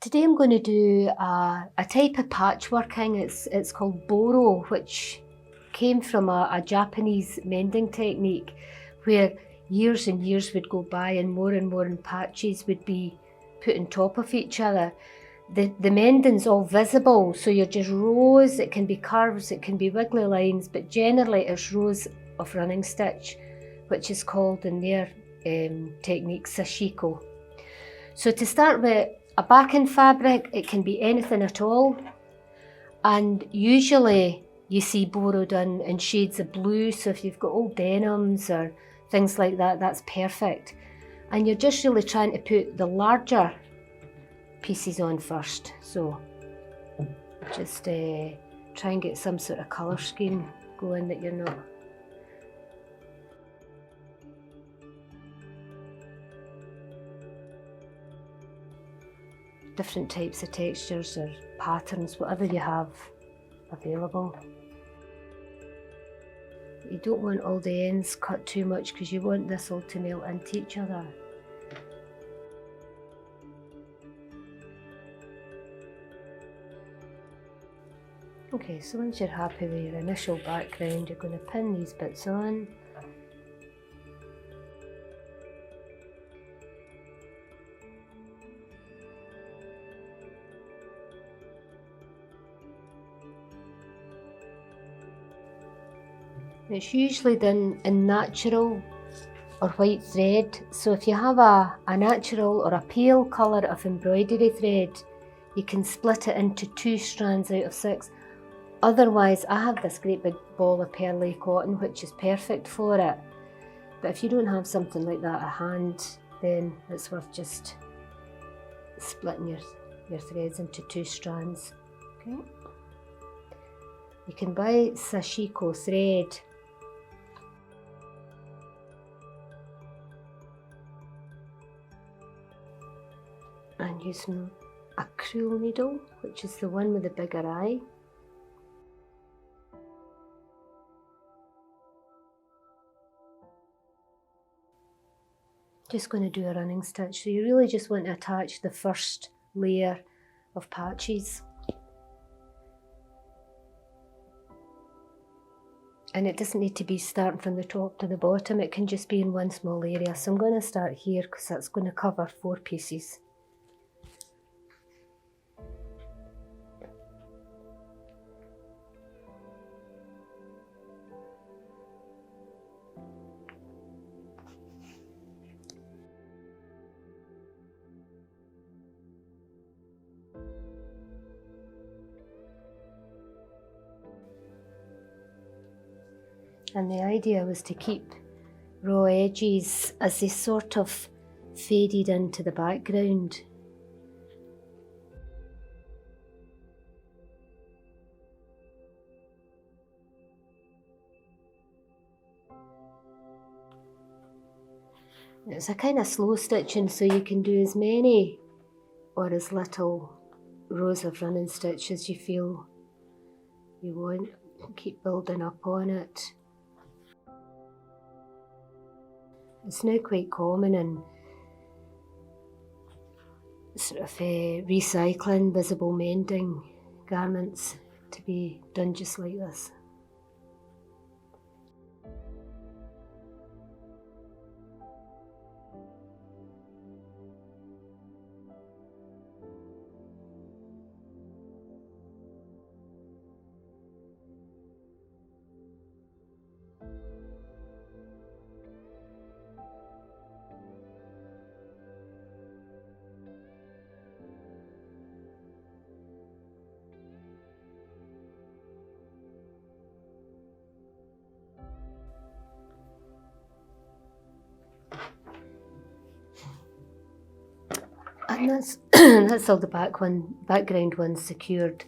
Today I'm going to do a type of patchworking. It's called Boro, which came from a Japanese mending technique where years and years would go by and more patches would be put on top of each other. The mending's all visible, so you're just rows. It can be curves, it can be wiggly lines, but generally it's rows of running stitch, which is called in their technique sashiko. So to start with, a backing fabric, it can be anything at all, and usually you see Boro done in shades of blue, so if you've got old denims or things like that, that's perfect. And you're just really trying to put the larger pieces on first, so just try and get some sort of colour scheme going that you're not different types of textures or patterns, whatever you have available. You don't want all the ends cut too much because you want this all to melt into each other. Okay, so once you're happy with your initial background, you're going to pin these bits on. It's usually done in natural or white thread, so if you have a natural or a pale colour of embroidery thread, you can split it into 2 strands out of 6. Otherwise, I have this great big ball of pearly cotton which is perfect for it, but if you don't have something like that at hand, then it's worth just splitting your threads into 2 strands. Okay. You can buy sashiko thread. And using a crewel needle, which is the one with the bigger eye. Just going to do a running stitch, so you really just want to attach the first layer of patches. And it doesn't need to be starting from the top to the bottom, it can just be in one small area. So I'm going to start here because that's going to cover 4 pieces. And the idea was to keep raw edges as they sort of faded into the background. It's a kind of slow stitching, so you can do as many or as little rows of running stitch as you feel you want. Keep building up on it. It's now quite common in sort of recycling, visible mending garments to be done just like this. And that's all the background ones secured.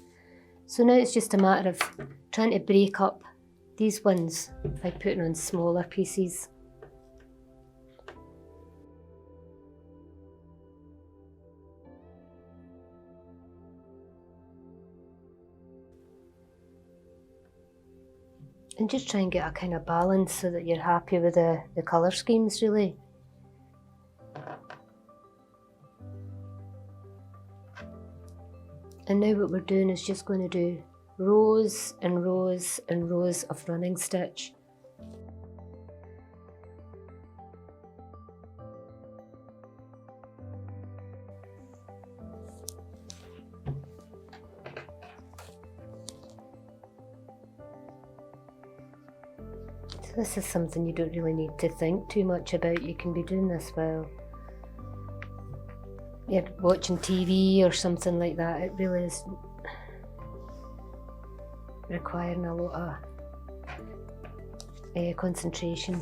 So now it's just a matter of trying to break up these ones by putting on smaller pieces. And just try and get a kind of balance so that you're happy with the colour schemes really. And now what we're doing is just going to do rows and rows and rows of running stitch. So this is something you don't really need to think too much about. You can be doing this while you're watching TV or something like that. It really is requiring a lot of concentration.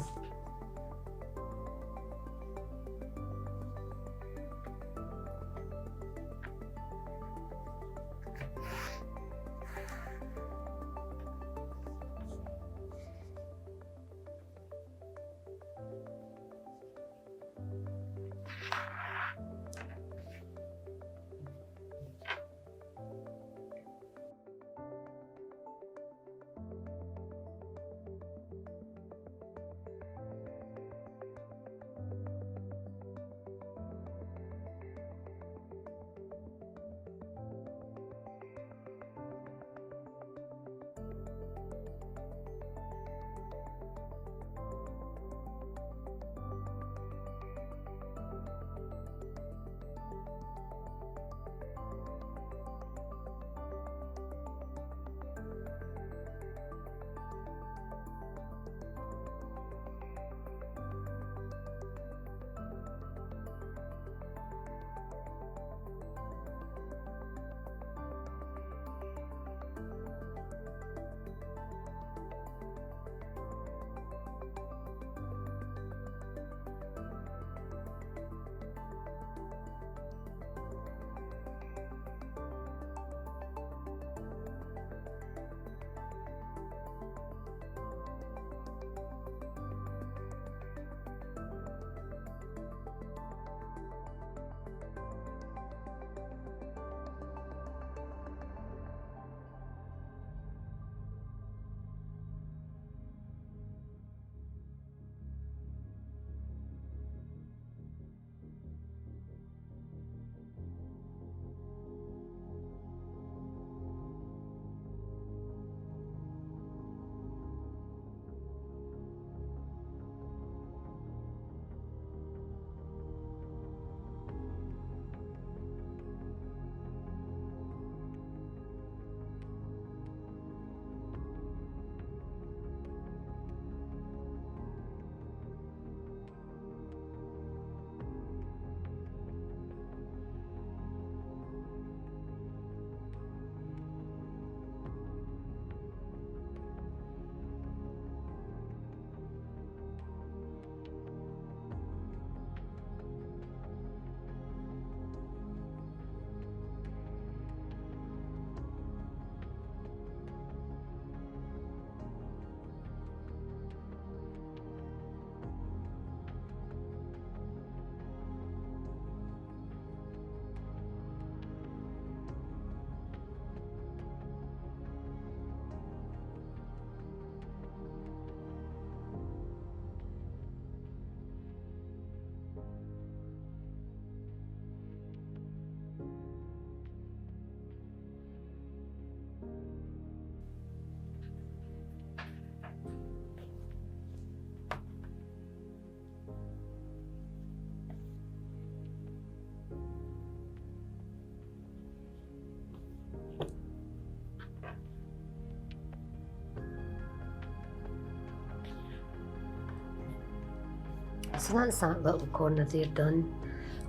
So that's that little corner there done.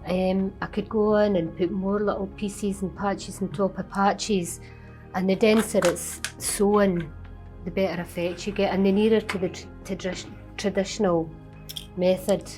I could go in and put more little pieces and patches on top of patches, and the denser it's sewn, the better effect you get, and the nearer to the traditional method